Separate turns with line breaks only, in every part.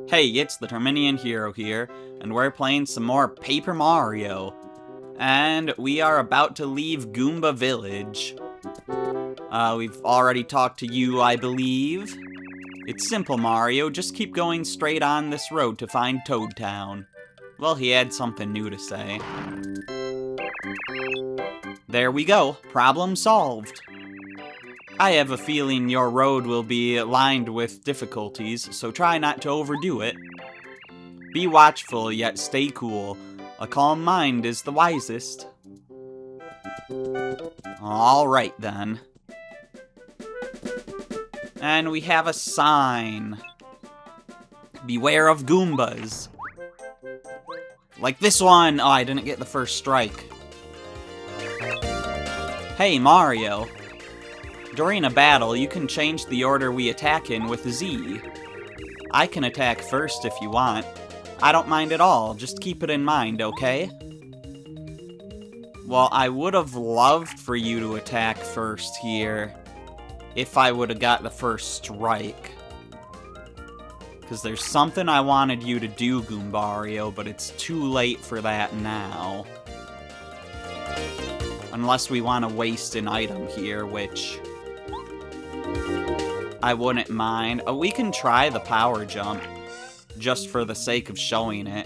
Hey, it's the Terminian Hero here, and we're playing some more Paper Mario. And we are about to leave Goomba Village. We've already talked to you, I believe. It's simple, Mario, just keep going straight on this road to find Toad Town. Well, he had something new to say. There we go, problem solved. I have a feeling your road will be lined with difficulties, so try not to overdo it. Be watchful, yet stay cool. A calm mind is the wisest. Alright then. And we have a sign. Beware of Goombas. Like this one! Oh, I didn't get the first strike. Hey, Mario. During a battle, you can change the order we attack in with Z. I can attack first if you want. I don't mind at all, just keep it in mind, okay? Well, I would have loved for you to attack first here, if I would have got the first strike. Because there's something I wanted you to do, Goombario, but it's too late for that now. Unless we want to waste an item here, which I wouldn't mind. Oh, we can try the power jump, just for the sake of showing it.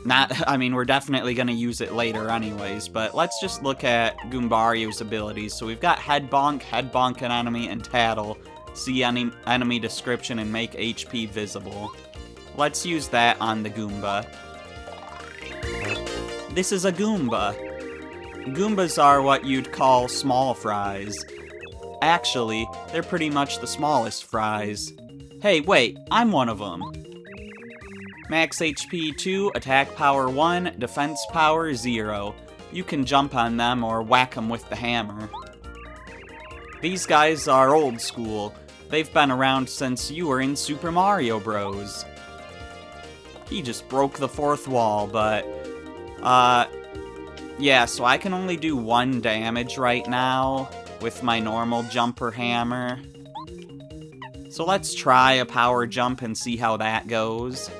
I mean, we're definitely going to use it later anyways, but let's just look at Goombario's abilities. So we've got Head Bonk an enemy, and Tattle. See any enemy description and make HP visible. Let's use that on the Goomba. This is a Goomba. Goombas are what you'd call small fries. Actually, they're pretty much the smallest fries. Hey, wait, I'm one of them. Max HP 2, attack power 1, defense power 0. You can jump on them or whack them with the hammer. These guys are old school. They've been around since you were in Super Mario Bros. He just broke the fourth wall, but yeah, so I can only do 1 damage right now with my normal jumper hammer. So let's try a power jump and see how that goes.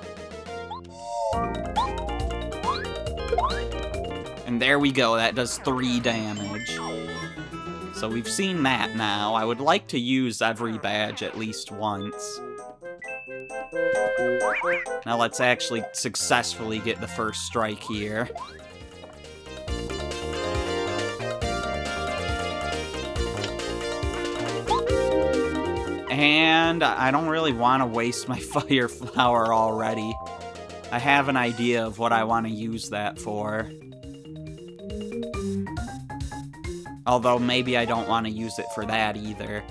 And there we go, that does 3 damage. So we've seen that now. I would like to use every badge at least once. Now let's actually successfully get the first strike here. And I don't really want to waste my fire flower already. I have an idea of what I want to use that for. Although maybe I don't want to use it for that either.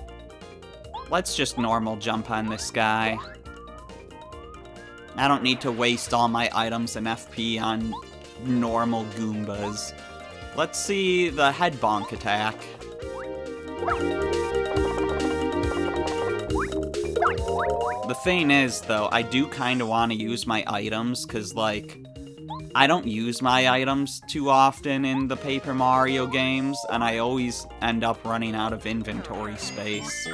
Let's just normal jump on this guy. I don't need to waste all my items and FP on normal Goombas. Let's see the Head Bonk attack. The thing is, though, I do kind of want to use my items, because, like, I don't use my items too often in the Paper Mario games, and I always end up running out of inventory space.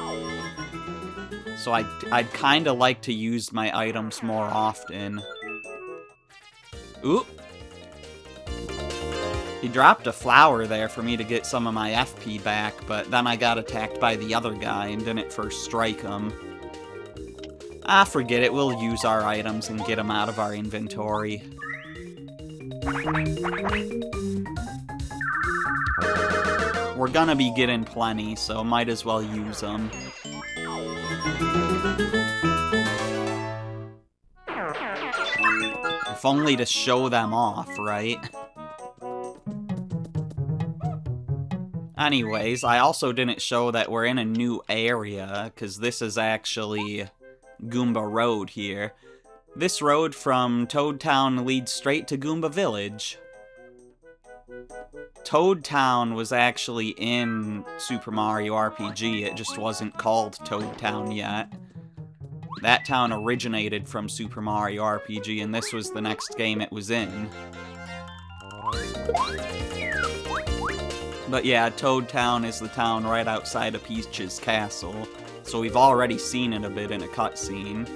So I'd kind of like to use my items more often. Oop! He dropped a flower there for me to get some of my FP back, but then I got attacked by the other guy and didn't first strike him. Ah, forget it, we'll use our items and get them out of our inventory. We're gonna be getting plenty, so might as well use them. If only to show them off, right? Anyways, I also didn't show that we're in a new area, because this is actually Goomba Road here. This road from Toad Town leads straight to Goomba Village. Toad Town was actually in Super Mario RPG, it just wasn't called Toad Town yet. That town originated from Super Mario RPG, and this was the next game it was in. But yeah, Toad Town is the town right outside of Peach's castle, so we've already seen it a bit in a cutscene.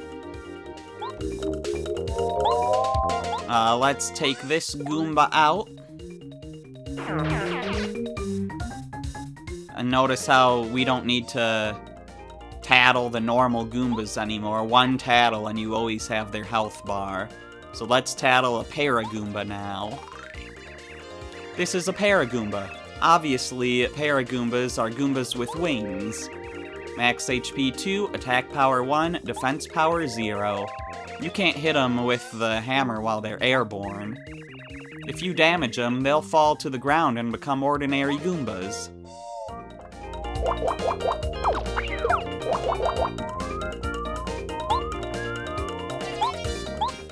Let's take this Goomba out. And notice how we don't need to tattle the normal Goombas anymore. One tattle and you always have their health bar. So let's tattle a Paragoomba now. This is a Paragoomba. Obviously, Paragoombas are Goombas with wings. Max HP 2, attack power 1, defense power 0. You can't hit them with the hammer while they're airborne. If you damage them, they'll fall to the ground and become ordinary Goombas.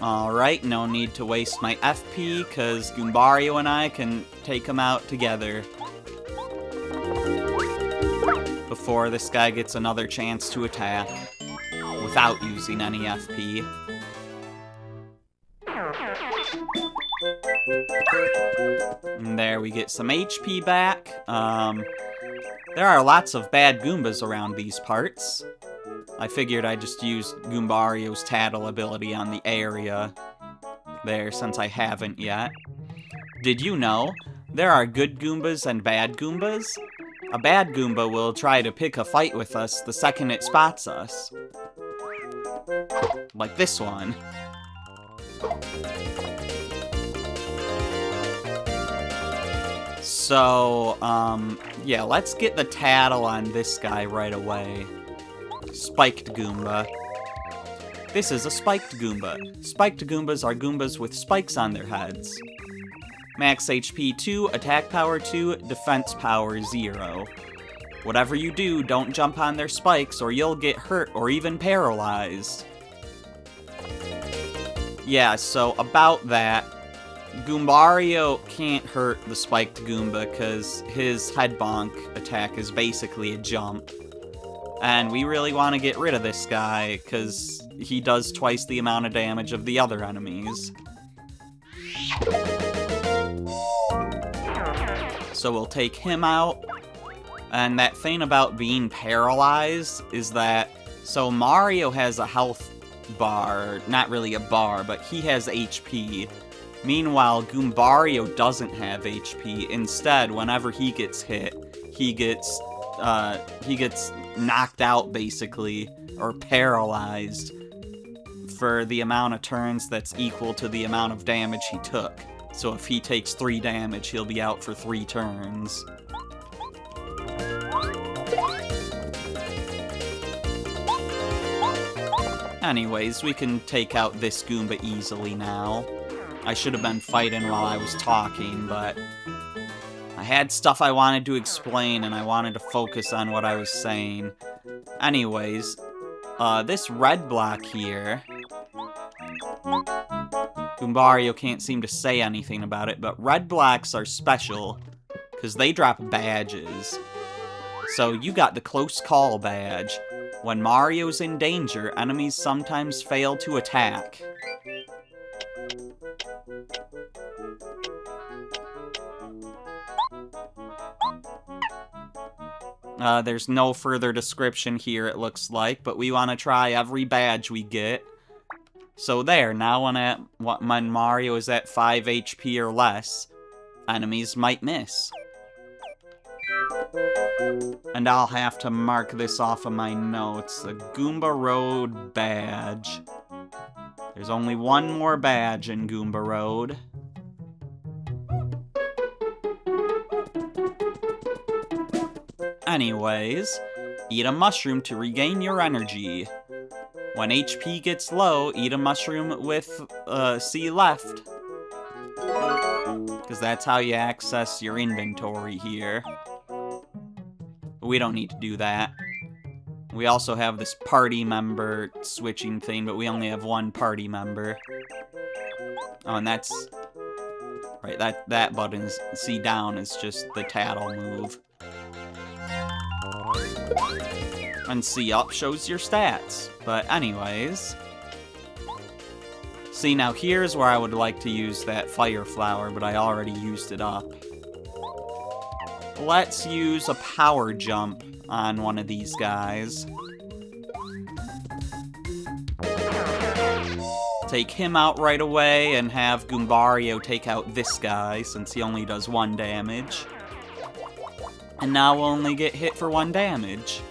Alright, no need to waste my FP, cause Goombario and I can take them out together. Before this guy gets another chance to attack, without using any FP. And there we get some HP back. There are lots of bad Goombas around these parts. I figured I'd just use Goombario's Tattle ability on the area there, since I haven't yet. Did you know there are good Goombas and bad Goombas? A bad Goomba will try to pick a fight with us the second it spots us. Like this one. So, yeah, let's get the tattle on this guy right away. Spiked Goomba. This is a spiked Goomba. Spiked Goombas are Goombas with spikes on their heads. Max HP 2, attack power 2, defense power 0. Whatever you do, don't jump on their spikes or you'll get hurt or even paralyzed. Yeah, so about that, Goombario can't hurt the spiked Goomba because his head bonk attack is basically a jump. And we really want to get rid of this guy because he does twice the amount of damage of the other enemies. So we'll take him out. And that thing about being paralyzed is that, so Mario has a health bar, not really a bar, but he has HP. Meanwhile, Goombario doesn't have HP. Instead, whenever he gets hit, he gets knocked out, basically, or paralyzed for the amount of turns that's equal to the amount of damage he took. So if he takes 3 damage, he'll be out for 3 turns. Anyways, we can take out this Goomba easily now. I should have been fighting while I was talking, but I had stuff I wanted to explain and I wanted to focus on what I was saying. Anyways, this red block here, Goombario can't seem to say anything about it, but red blocks are special because they drop badges. So you got the Close Call badge. When Mario's in danger, enemies sometimes fail to attack. There's no further description here, it looks like, but we want to try every badge we get. So there, now when Mario is at 5 HP or less, enemies might miss. And I'll have to mark this off of my notes. The Goomba Road badge. There's only one more badge in Goomba Road. Anyways, eat a mushroom to regain your energy. When HP gets low, eat a mushroom with C left. Because that's how you access your inventory here. We don't need to do that. We also have this party member switching thing, but we only have one party member. Oh, and that's... Right, that button, C down, is just the tattle move. And C up shows your stats. But anyways... See, now here's where I would like to use that fire flower, but I already used it up. Let's use a power jump on one of these guys. take him out right away and have Goombario take out this guy, since he only does 1 damage. And now we'll only get hit for 1 damage.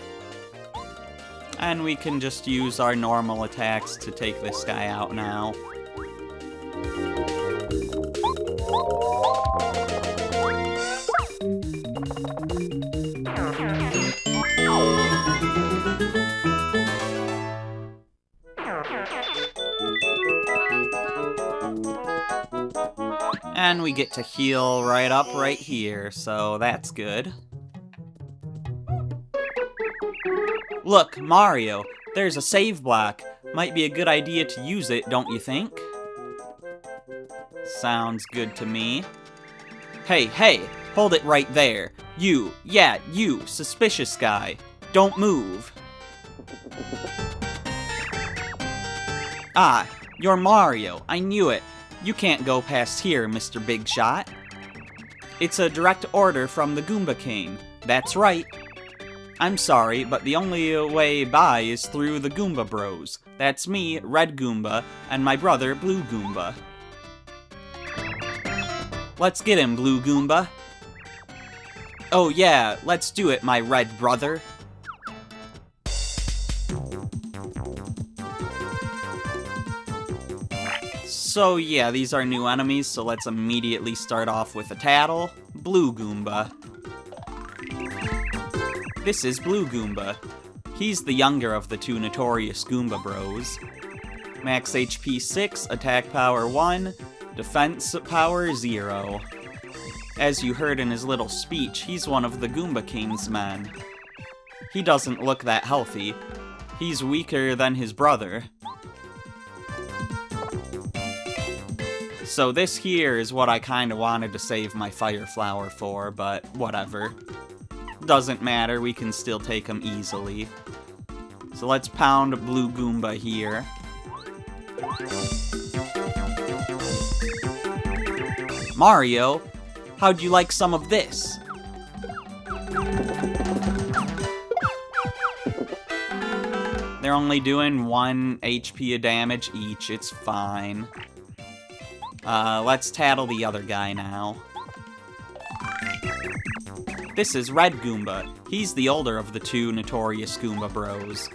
And we can just use our normal attacks to take this guy out now. And we get to heal right up right here, so that's good. Look, Mario, there's a save block. Might be a good idea to use it, don't you think? Sounds good to me. Hey, hold it right there. You, suspicious guy. Don't move. Ah, you're Mario. I knew it. You can't go past here, Mr. Big Shot. It's a direct order from the Goomba King. That's right. I'm sorry, but the only way by is through the Goomba Bros. That's me, Red Goomba, and my brother, Blue Goomba. Let's get him, Blue Goomba. Oh yeah, let's do it, my red brother. So yeah, these are new enemies, so let's immediately start off with a tattle. Blue Goomba. This is Blue Goomba. He's the younger of the 2 notorious Goomba Bros. Max HP 6, attack power 1, defense power 0. As you heard in his little speech, he's one of the Goomba King's men. He doesn't look that healthy. He's weaker than his brother. So this here is what I kinda wanted to save my Fire Flower for, but whatever. Doesn't matter, we can still take him easily. So let's pound Blue Goomba here. Mario, how'd you like some of this? They're only doing 1 HP of damage each, it's fine. Let's tattle the other guy now. This is Red Goomba. He's the older of the 2 notorious Goomba Bros.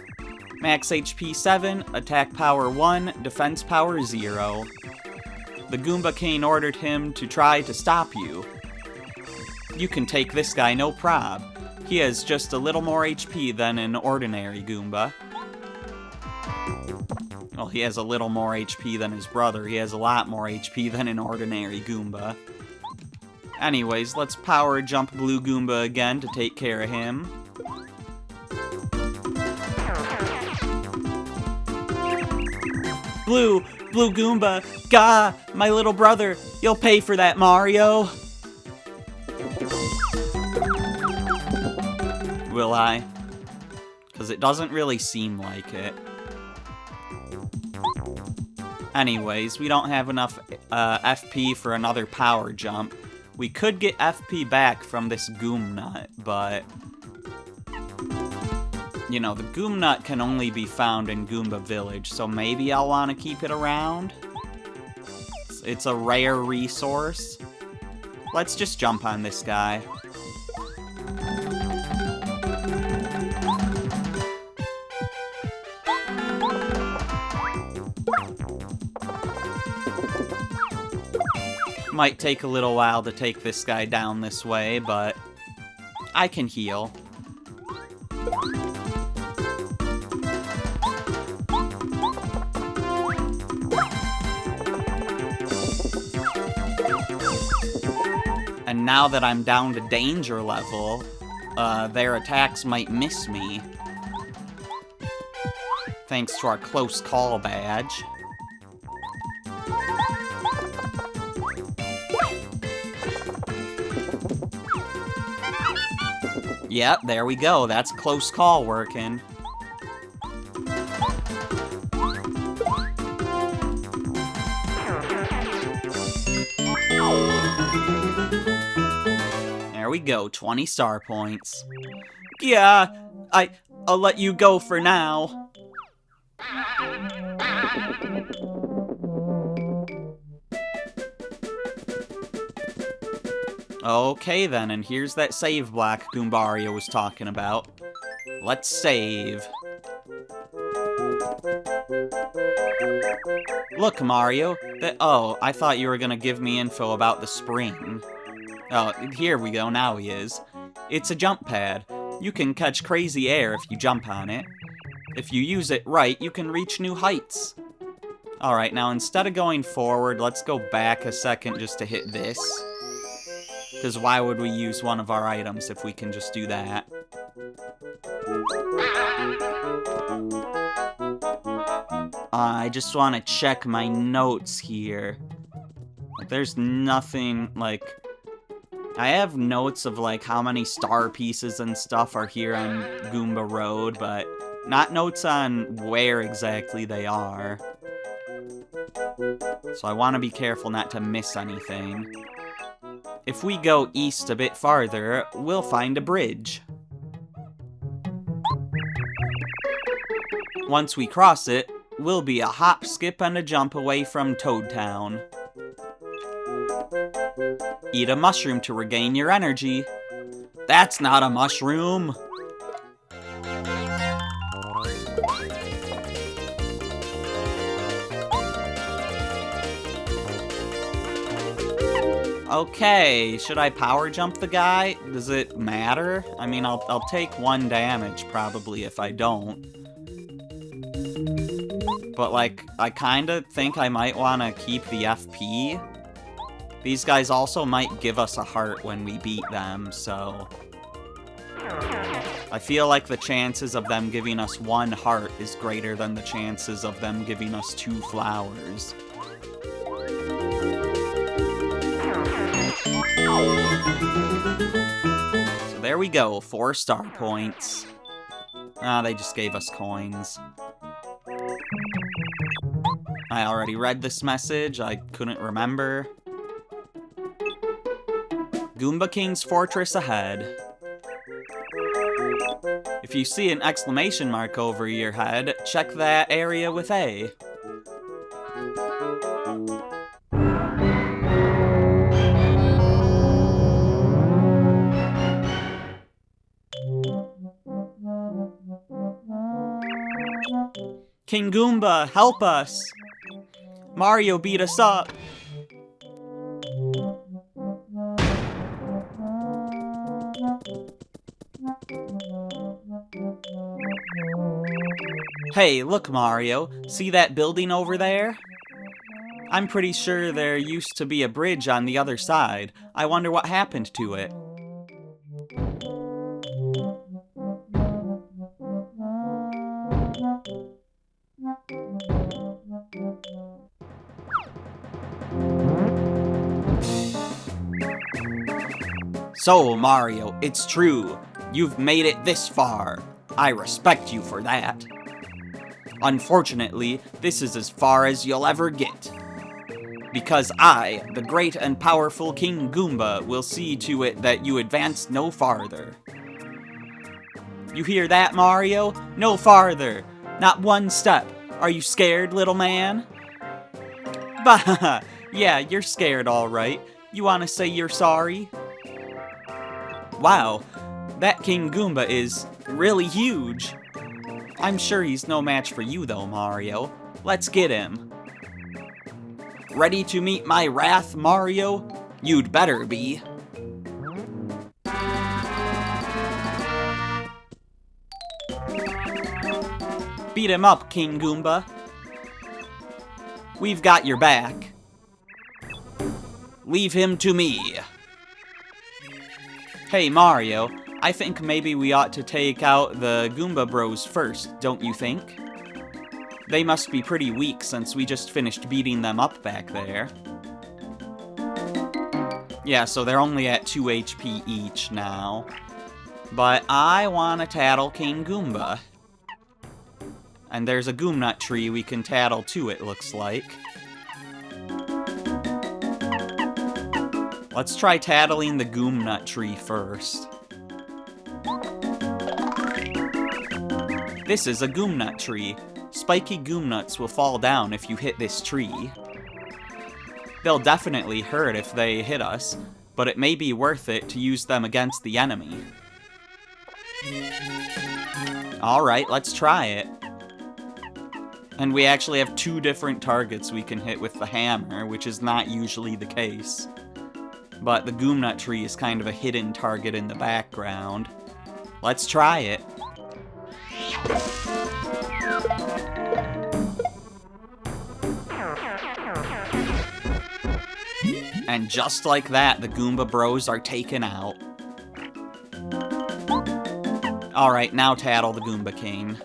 Max HP 7, attack power 1, defense power 0. The Goomba King ordered him to try to stop you. You can take this guy no prob. He has just a little more HP than an ordinary Goomba. Well, he has a little more HP than his brother. He has a lot more HP than an ordinary Goomba. Anyways, let's power jump Blue Goomba again to take care of him. Blue Goomba, gah, my little brother, you'll pay for that, Mario. Will I? Because it doesn't really seem like it. Anyways, we don't have enough FP for another power jump. We could get FP back from this Goom Nut, but... you know, the Goom Nut can only be found in Goomba Village, so maybe I'll want to keep it around. It's a rare resource. Let's just jump on this guy. Might take a little while to take this guy down this way, but I can heal. And now that I'm down to danger level, their attacks might miss me. Thanks to our close call badge. Yep, there we go. That's close call working. There we go, 20 star points. Yeah, I'll let you go for now. Okay then, and here's that save block Goombario was talking about. Let's save. Look, Mario. Oh, I thought you were gonna give me info about the spring. Oh, here we go, now he is. It's a jump pad. You can catch crazy air if you jump on it. If you use it right, you can reach new heights. Alright, now instead of going forward, let's go back a second just to hit this. Because why would we use one of our items if we can just do that? I just want to check my notes here. There's nothing, like... I have notes of, like, how many star pieces and stuff are here on Goomba Road, but not notes on where exactly they are. So I want to be careful not to miss anything. If we go east a bit farther, we'll find a bridge. Once we cross it, we'll be a hop, skip, and a jump away from Toad Town. Eat a mushroom to regain your energy. That's not a mushroom! Okay, should I power jump the guy? Does it matter? I mean, I'll take 1 damage probably if I don't. But like, I kinda think I might wanna keep the FP. These guys also might give us a heart when we beat them, so... I feel like the chances of them giving us 1 heart is greater than the chances of them giving us 2 flowers. So there we go, 4 star points. Ah, they just gave us coins. I already read this message, I couldn't remember. Goomba King's Fortress ahead. If you see an exclamation mark over your head, check that area with A. King Goomba, help us! Mario beat us up! Hey, look, Mario. See that building over there? I'm pretty sure there used to be a bridge on the other side. I wonder what happened to it. So, Mario, it's true. You've made it this far. I respect you for that. Unfortunately, this is as far as you'll ever get. Because I, the great and powerful King Goomba, will see to it that you advance no farther. You hear that, Mario? No farther. Not 1 step. Are you scared, little man? Bah! Yeah, you're scared, all right. You want to say you're sorry? Wow, that King Goomba is really huge. I'm sure he's no match for you though, Mario. Let's get him. Ready to meet my wrath, Mario? You'd better be. Beat him up, King Goomba. We've got your back. Leave him to me. Hey, Mario, I think maybe we ought to take out the Goomba Bros first, don't you think? They must be pretty weak since we just finished beating them up back there. Yeah, so they're only at 2 HP each now. But I want to tattle King Goomba. And there's a Goomnut tree we can tattle too, it looks like. Let's try tattling the Goomnut tree first. This is a Goomnut tree. Spiky Goomnuts will fall down if you hit this tree. They'll definitely hurt if they hit us, but it may be worth it to use them against the enemy. Alright, let's try it. And we actually have 2 different targets we can hit with the hammer, which is not usually the case. But the Goomnut tree is kind of a hidden target in the background. Let's try it. And just like that, the Goomba Bros are taken out. Alright, now tattle the Goomba King.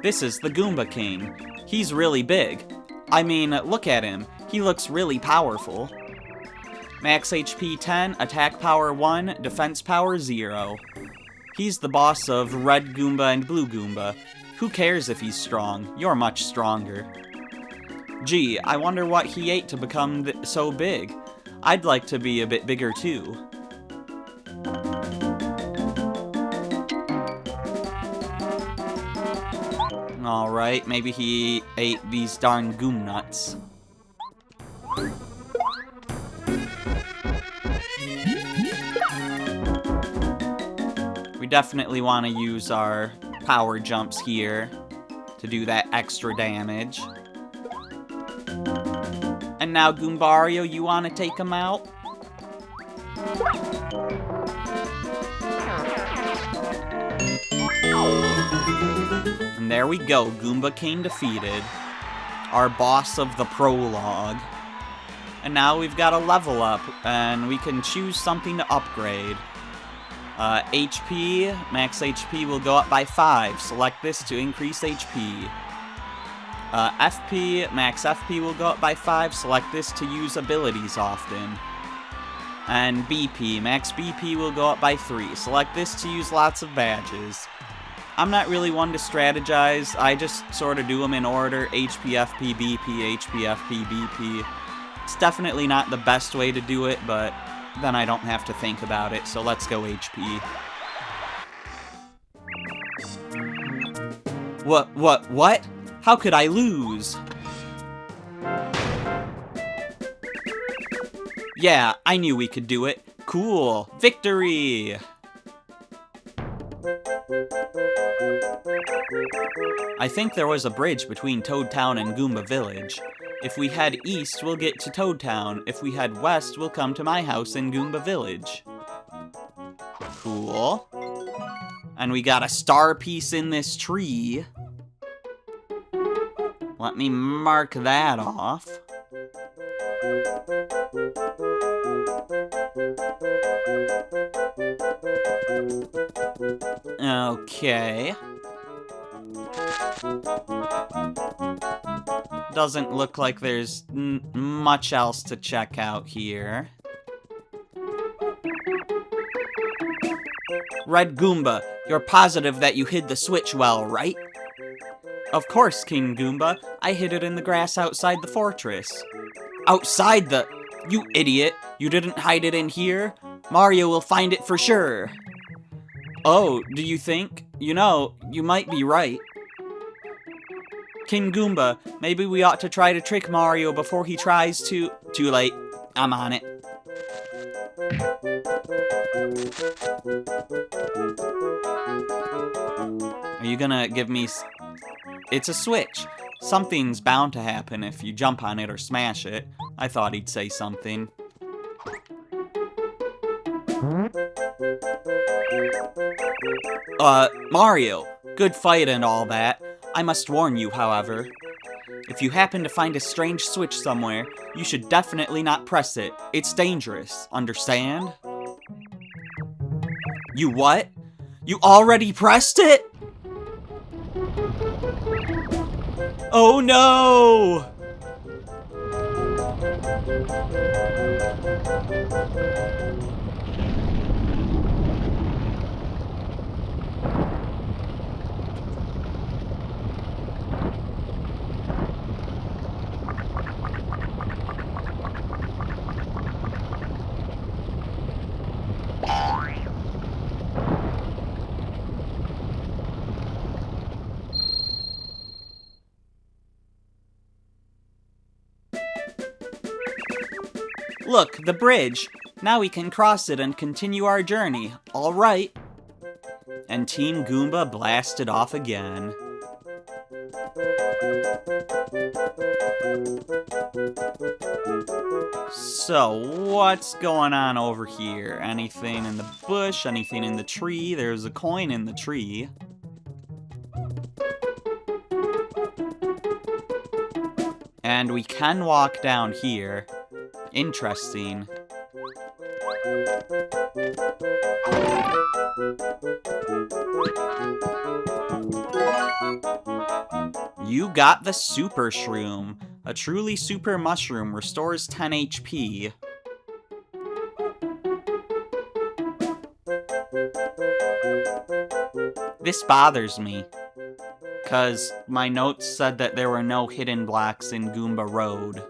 This is the Goomba King. He's really big. I mean, look at him. He looks really powerful. Max HP 10, attack power 1, defense power 0. He's the boss of Red Goomba and Blue Goomba. Who cares if he's strong? You're much stronger. Gee, I wonder what he ate to become so big. I'd like to be a bit bigger too. Alright, maybe he ate these darn Goomnuts. We definitely want to use our power jumps here to do that extra damage. And now, Goombario, you want to take him out? And there we go, Goomba King defeated. Our boss of the prologue. And now we've got a level up, and we can choose something to upgrade. HP, max HP will go up by 5. Select this to increase HP. FP, max FP will go up by 5. Select this to use abilities often. And BP, max BP will go up by 3. Select this to use lots of badges. I'm not really one to strategize, I just sort of do them in order. HP, FP, BP, HP, FP, BP. It's definitely not the best way to do it, but then I don't have to think about it, so let's go HP. What? How could I lose? Yeah, I knew we could do it. Cool. Victory! I think there was a bridge between Toad Town and Goomba Village. If we head east, we'll get to Toad Town. If we head west, we'll come to my house in Goomba Village. Cool. And we got a star piece in this tree. Let me mark that off. Okay. Doesn't look like there's much else to check out here. Red Goomba, you're positive that you hid the switch well, right? Of course, King Goomba. I hid it in the grass outside the fortress. Outside the... You idiot! You didn't hide it in here? Mario will find it for sure. Oh, do you think? You know, you might be right. King Goomba, maybe we ought to try to trick Mario before he tries to... Too late. I'm on it. Are you gonna give me... It's a switch. Something's bound to happen if you jump on it or smash it. I thought he'd say something. Mario, good fight and all that. I must warn you, however. If you happen to find a strange switch somewhere, you should definitely not press it. It's dangerous, understand? You what? You already pressed it? Oh no! Look, the bridge! Now we can cross it and continue our journey. All right. And Team Goomba blasted off again. So, what's going on over here? Anything in the bush? Anything in the tree? There's a coin in the tree. And we can walk down here. Interesting. You got the Super Shroom. A truly super mushroom restores 10 HP. This bothers me, because my notes said that there were no hidden blocks in Goomba Road.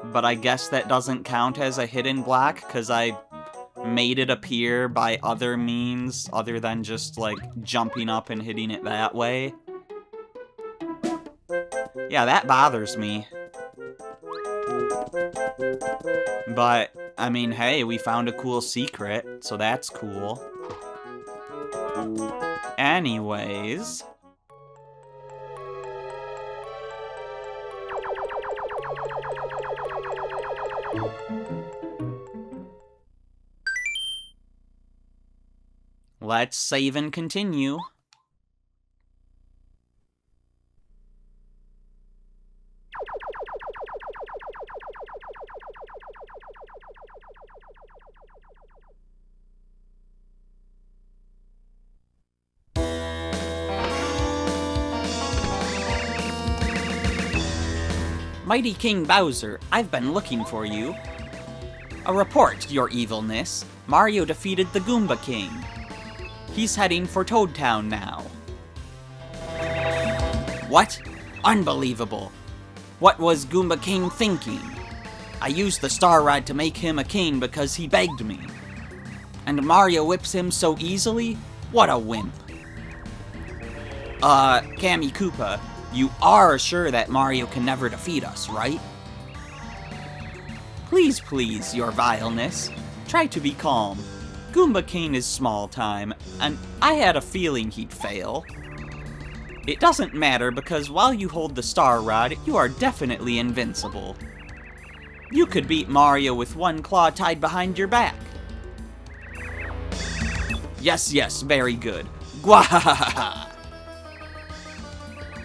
But I guess that doesn't count as a hidden block, because I made it appear by other means, other than just, like, jumping up and hitting it that way. Yeah, that bothers me. But, I mean, hey, we found a cool secret, so that's cool. Anyways... let's save and continue. Mighty King Bowser, I've been looking for you. A report, your evilness. Mario defeated the Goomba King. He's heading for Toad Town now. What? Unbelievable. What was Goomba King thinking? I used the Star Rod to make him a king because he begged me. And Mario whips him so easily? What a wimp. Kammy Koopa, you are sure that Mario can never defeat us, right? Please, please, your vileness. Try to be calm. Goomba King is small time, and I had a feeling he'd fail. It doesn't matter because while you hold the Star Rod, you are definitely invincible. You could beat Mario with one claw tied behind your back. Yes, yes, very good. Gwahahaha!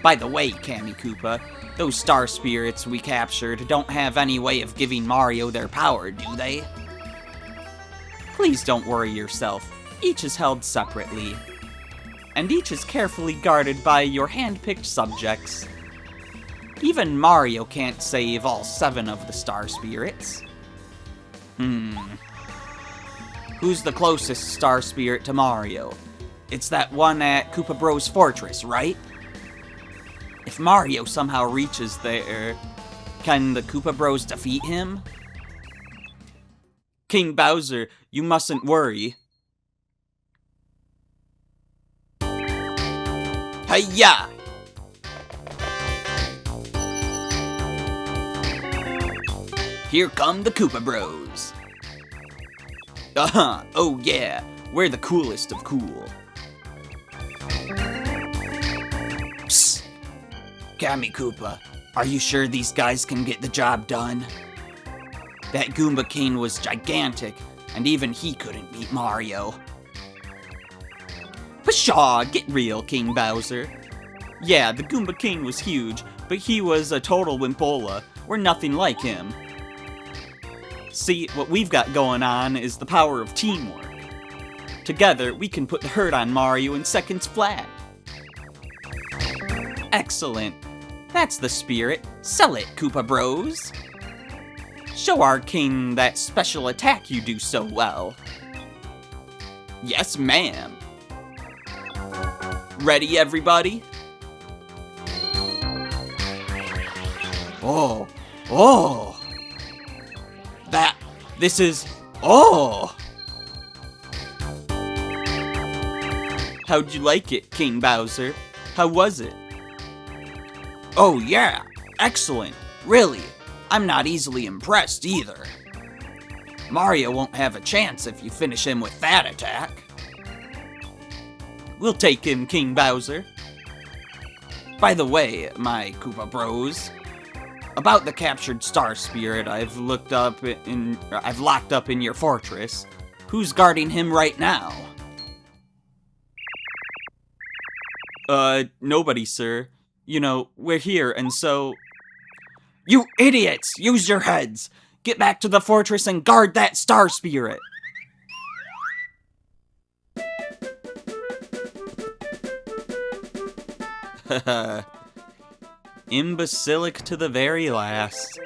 By the way, Kammy Koopa, those star spirits we captured don't have any way of giving Mario their power, do they? Please don't worry yourself. Each is held separately. And each is carefully guarded by your hand-picked subjects. Even Mario can't save all 7 of the star spirits. Who's the closest star spirit to Mario? It's that one at Koopa Bros Fortress, right? If Mario somehow reaches there, can the Koopa Bros defeat him? King Bowser, you mustn't worry. Hi-ya! Here come the Koopa Bros. Oh yeah, we're the coolest of cool. Psst! Kammy Koopa, are you sure these guys can get the job done? That Goomba King was gigantic, and even he couldn't beat Mario. Pshaw, get real, King Bowser. Yeah, the Goomba King was huge, but he was a total wimpola. We're nothing like him. See, what we've got going on is the power of teamwork. Together, we can put the hurt on Mario in seconds flat. Excellent. That's the spirit. Sell it, Koopa Bros. Show our king that special attack you do so well. Yes, ma'am. Ready, everybody? Oh. This is, How'd you like it, King Bowser? How was it? Oh yeah, excellent. Really, I'm not easily impressed either. Mario won't have a chance if you finish him with that attack. We'll take him, King Bowser. By the way, my Koopa Bros, about the captured Star Spirit I've locked up in your fortress. Who's guarding him right now? Nobody, sir. You know, we're here, and so... You idiots! Use your heads! Get back to the fortress and guard that Star Spirit! Imbecilic to the very last.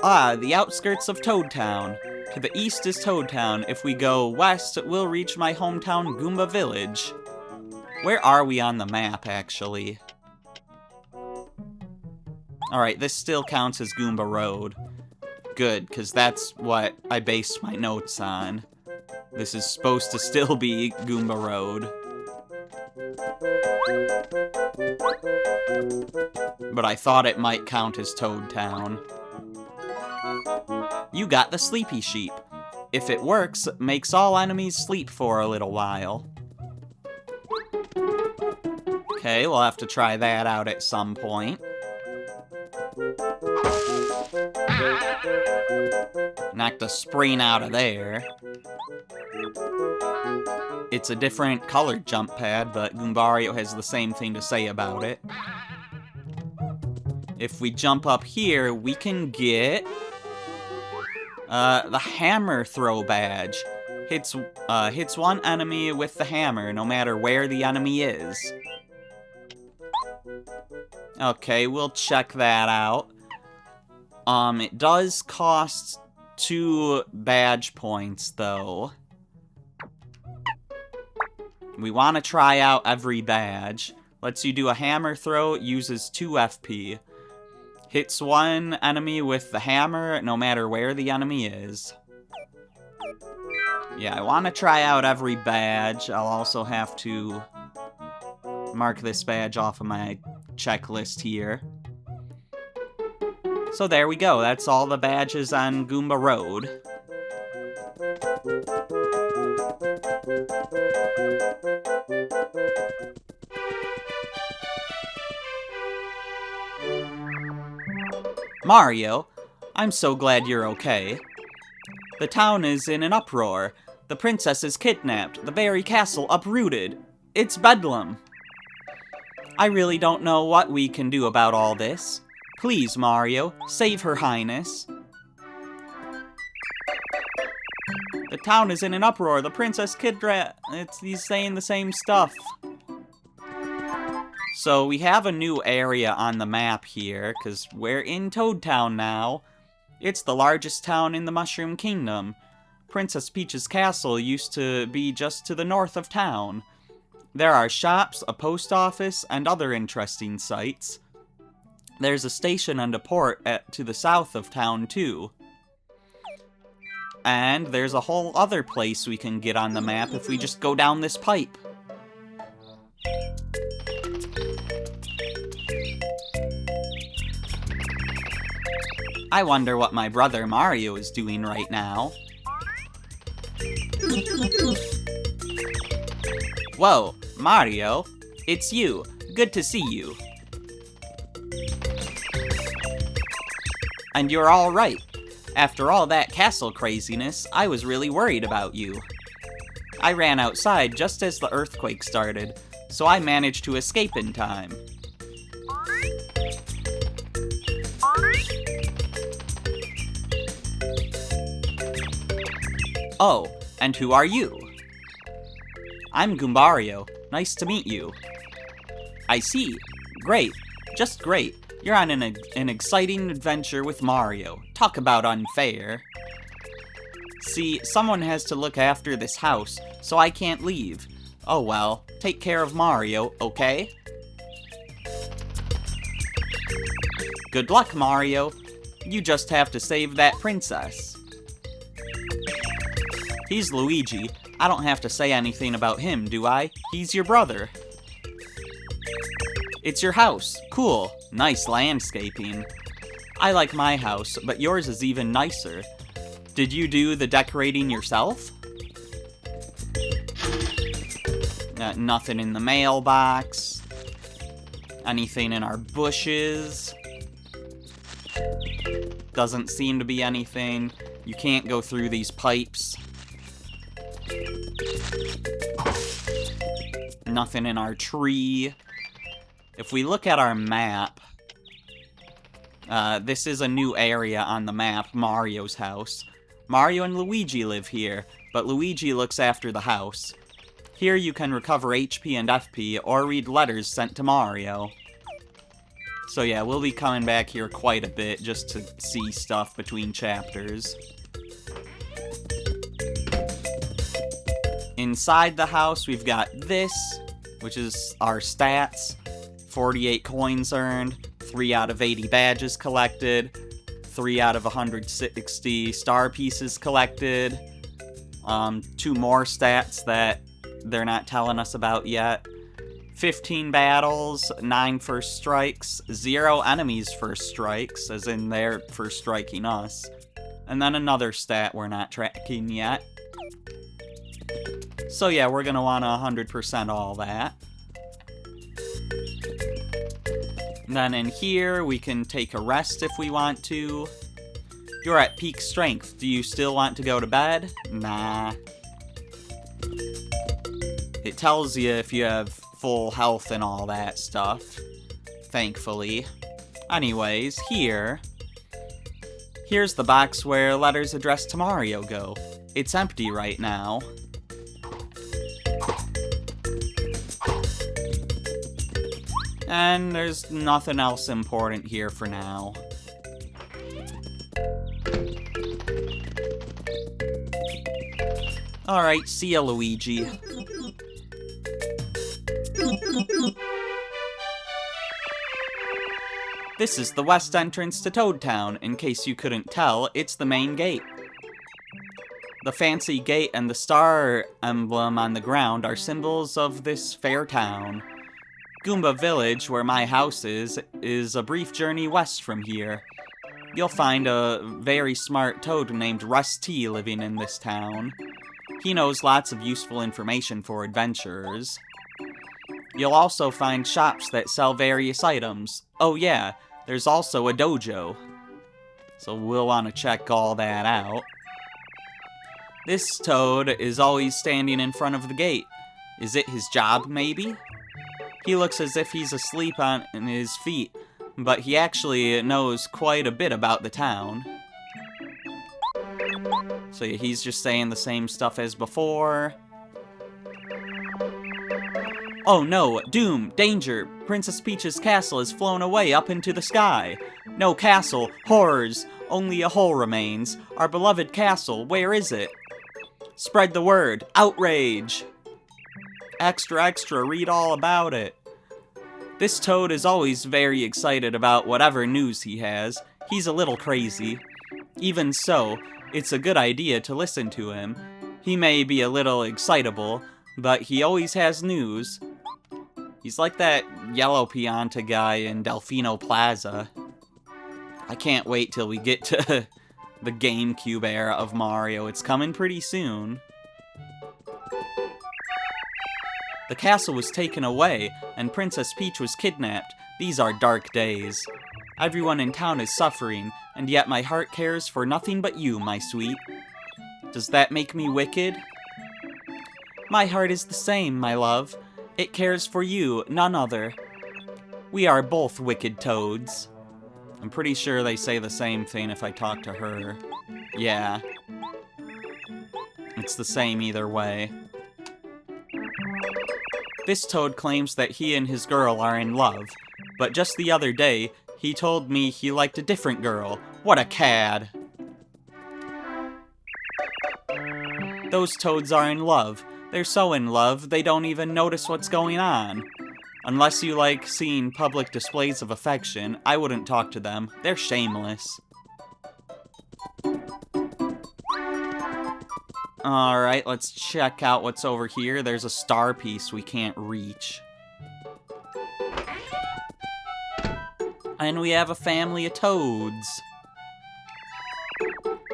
Ah, the outskirts of Toad Town. To the east is Toad Town. If we go west, we'll reach my hometown Goomba Village. Where are we on the map, actually? Alright, this still counts as Goomba Road. Good, because that's what I based my notes on. This is supposed to still be Goomba Road. But I thought it might count as Toad Town. You got the Sleepy Sheep. If it works, it makes all enemies sleep for a little while. Okay, we'll have to try that out at some point. Knock the spring out of there. It's a different colored jump pad, but Goombario has the same thing to say about it. If we jump up here, we can get the hammer throw badge. Hits one enemy with the hammer, no matter where the enemy is. Okay, we'll check that out. It does cost 2 badge points, though. We want to try out every badge. Lets you do a hammer throw, uses 2 FP. Hits one enemy with the hammer, no matter where the enemy is. Yeah, I want to try out every badge. I'll also have to mark this badge off of my checklist here. So there we go, that's all the badges on Goomba Road. Mario, I'm so glad you're okay. The town is in an uproar. The princess is kidnapped, the very castle uprooted. It's bedlam. I really don't know what we can do about all this. Please, Mario, save Her Highness. The town is in an uproar. The princess he's saying the same stuff. So we have a new area on the map here, because we're in Toad Town now. It's the largest town in the Mushroom Kingdom. Princess Peach's castle used to be just to the north of town. There are shops, a post office, and other interesting sights. There's a station and a port to the south of town, too. And there's a whole other place we can get on the map if we just go down this pipe. I wonder what my brother Mario is doing right now. Whoa, Mario, it's you. Good to see you. And you're all right. After all that castle craziness, I was really worried about you. I ran outside just as the earthquake started, so I managed to escape in time. Oh, and who are you? I'm Goombario. Nice to meet you. I see. Great. Just great. You're on an exciting adventure with Mario. Talk about unfair. See, someone has to look after this house, so I can't leave. Oh well, take care of Mario, okay? Good luck, Mario. You just have to save that princess. He's Luigi. I don't have to say anything about him, do I? He's your brother. It's your house. Cool. Nice landscaping. I like my house, but yours is even nicer. Did you do the decorating yourself? Nothing in the mailbox. Anything in our bushes. Doesn't seem to be anything. You can't go through these pipes. Nothing in our tree. If we look at our map, this is a new area on the map, Mario's house. Mario and Luigi live here, but Luigi looks after the house. Here you can recover HP and FP, or read letters sent to Mario. So yeah, we'll be coming back here quite a bit, just to see stuff between chapters. Inside the house, we've got this, which is our stats. 48 coins earned, 3 out of 80 badges collected, 3 out of 160 star pieces collected, 2 more stats that they're not telling us about yet, 15 battles, 9 first strikes, 0 enemies first strikes, as in they're first striking us, and then another stat we're not tracking yet. So yeah, we're gonna want to 100% all that. Then in here, we can take a rest if we want to. You're at peak strength. Do you still want to go to bed? Nah. It tells you if you have full health and all that stuff, thankfully. Anyways, here's the box where letters addressed to Mario go. It's empty right now. And there's nothing else important here for now. Alright, see ya, Luigi. This is the west entrance to Toad Town. In case you couldn't tell, it's the main gate. The fancy gate and the star emblem on the ground are symbols of this fair town. Goomba Village, where my house is a brief journey west from here. You'll find a very smart toad named Rusty living in this town. He knows lots of useful information for adventurers. You'll also find shops that sell various items. Oh yeah, there's also a dojo. So we'll want to check all that out. This toad is always standing in front of the gate. Is it his job, maybe? He looks as if he's asleep on his feet, but he actually knows quite a bit about the town. So yeah, he's just saying the same stuff as before. Oh no, doom, danger, Princess Peach's castle has flown away up into the sky. No castle, horrors, only a hole remains. Our beloved castle, where is it? Spread the word, outrage! Extra, extra, read all about it. This toad is always very excited about whatever news he has. He's a little crazy. Even so, it's a good idea to listen to him. He may be a little excitable, but he always has news. He's like that yellow Pianta guy in Delfino Plaza. I can't wait till we get to the GameCube era of Mario. It's coming pretty soon. The castle was taken away, and Princess Peach was kidnapped. These are dark days. Everyone in town is suffering, and yet my heart cares for nothing but you, my sweet. Does that make me wicked? My heart is the same, my love. It cares for you, none other. We are both wicked toads. I'm pretty sure they say the same thing if I talk to her. Yeah. It's the same either way. This toad claims that he and his girl are in love, but just the other day, he told me he liked a different girl. What a cad! Those toads are in love. They're so in love, they don't even notice what's going on. Unless you like seeing public displays of affection, I wouldn't talk to them. They're shameless. Alright, let's check out what's over here. There's a star piece we can't reach. And we have a family of toads.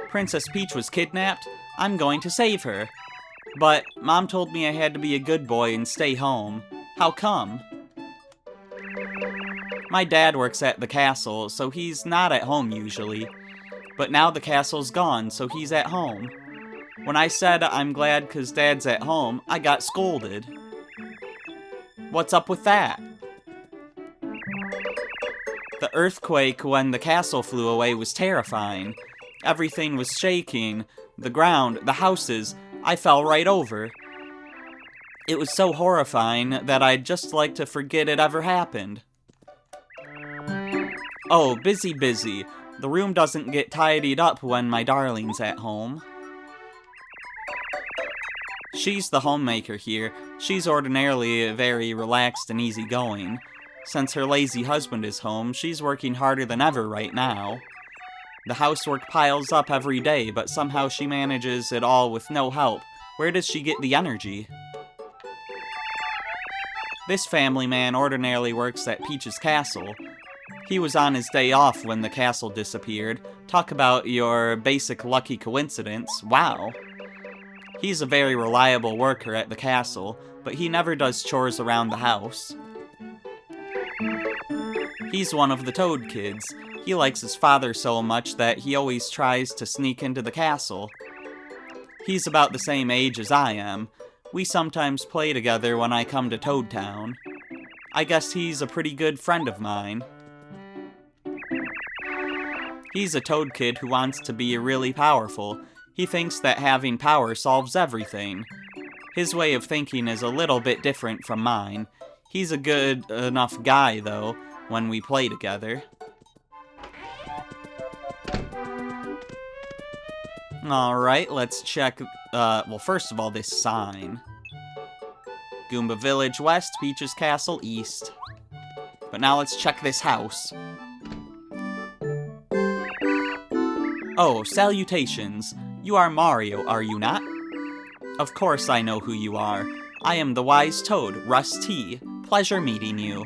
Princess Peach was kidnapped. I'm going to save her. But Mom told me I had to be a good boy and stay home. How come? My dad works at the castle, so he's not at home usually. But now the castle's gone, so he's at home. When I said I'm glad 'cause Dad's at home, I got scolded. What's up with that? The earthquake when the castle flew away was terrifying. Everything was shaking. The ground, the houses, I fell right over. It was so horrifying that I'd just like to forget it ever happened. Oh, busy. The room doesn't get tidied up when my darling's at home. She's the homemaker here. She's ordinarily very relaxed and easygoing. Since her lazy husband is home, she's working harder than ever right now. The housework piles up every day, but somehow she manages it all with no help. Where does she get the energy? This family man ordinarily works at Peach's castle. He was on his day off when the castle disappeared. Talk about your basic lucky coincidence. Wow. He's a very reliable worker at the castle, but he never does chores around the house. He's one of the Toad kids. He likes his father so much that he always tries to sneak into the castle. He's about the same age as I am. We sometimes play together when I come to Toad Town. I guess he's a pretty good friend of mine. He's a Toad kid who wants to be really powerful. He thinks that having power solves everything. His way of thinking is a little bit different from mine. He's a good enough guy, though, when we play together. Alright, let's check, well, first of all, this sign. Goomba Village West, Peach's Castle East. But now let's check this house. Oh, salutations. You are Mario, are you not? Of course I know who you are. I am the wise toad, Russ T. Pleasure meeting you.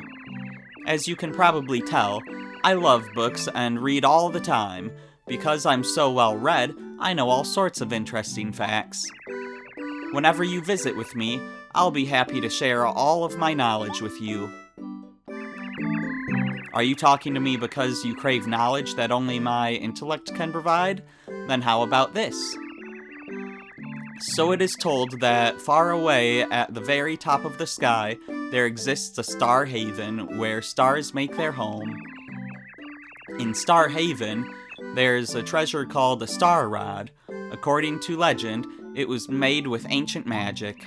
As you can probably tell, I love books and read all the time. Because I'm so well read, I know all sorts of interesting facts. Whenever you visit with me, I'll be happy to share all of my knowledge with you. Are you talking to me because you crave knowledge that only my intellect can provide? Then how about this? So it is told that far away at the very top of the sky, there exists a Star Haven where stars make their home. In Star Haven, there's a treasure called a Star Rod. According to legend, it was made with ancient magic.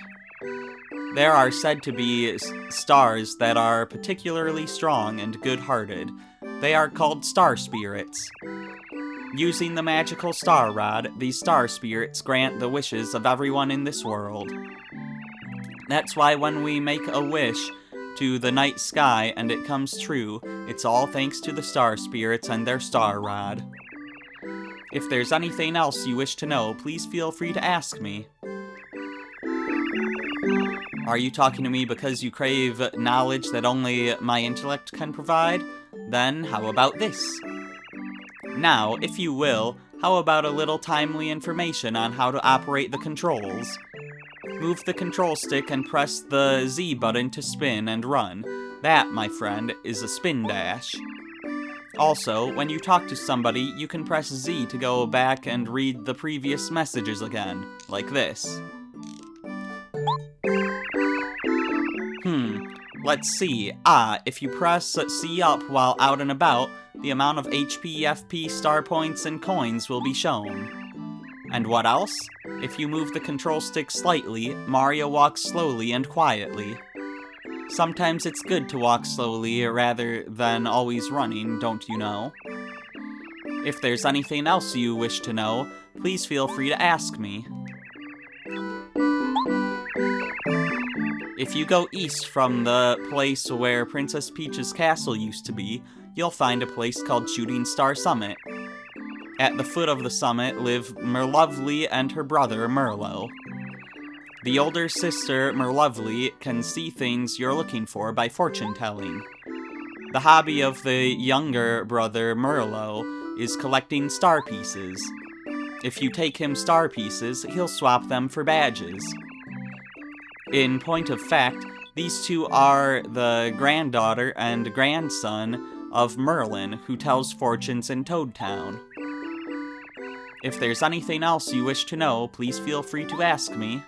There are said to be stars that are particularly strong and good-hearted. They are called star spirits. Using the magical Star Rod, these star spirits grant the wishes of everyone in this world. That's why when we make a wish to the night sky and it comes true, it's all thanks to the star spirits and their Star Rod. If there's anything else you wish to know, please feel free to ask me. Are you talking to me because you crave knowledge that only my intellect can provide? Then how about this? Now, if you will, how about a little timely information on how to operate the controls? Move the control stick and press the Z button to spin and run. That, my friend, is a spin dash. Also, when you talk to somebody, you can press Z to go back and read the previous messages again, like this. Let's see. If you press C up while out and about, the amount of HP, FP, star points, and coins will be shown. And what else? If you move the control stick slightly, Mario walks slowly and quietly. Sometimes it's good to walk slowly rather than always running, don't you know? If there's anything else you wish to know, please feel free to ask me. If you go east from the place where Princess Peach's castle used to be, you'll find a place called Shooting Star Summit. At the foot of the summit live Merlovely and her brother Merlo. The older sister, Merlovely, can see things you're looking for by fortune-telling. The hobby of the younger brother, Merlot, is collecting star pieces. If you take him star pieces, he'll swap them for badges. In point of fact, these two are the granddaughter and grandson of Merlin, who tells fortunes in Toad Town. If there's anything else you wish to know, please feel free to ask me.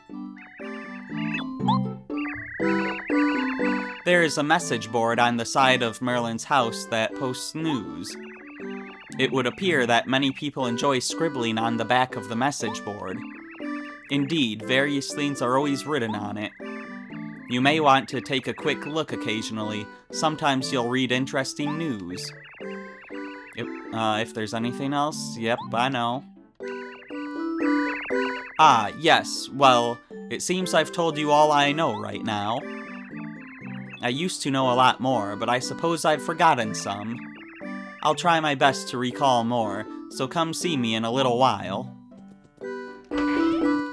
There is a message board on the side of Merlin's house that posts news. It would appear that many people enjoy scribbling on the back of the message board. Indeed, various things are always written on it. You may want to take a quick look occasionally. Sometimes you'll read interesting news. If there's anything else, yep, I know. Ah, yes, well, it seems I've told you all I know right now. I used to know a lot more, but I suppose I've forgotten some. I'll try my best to recall more, so come see me in a little while.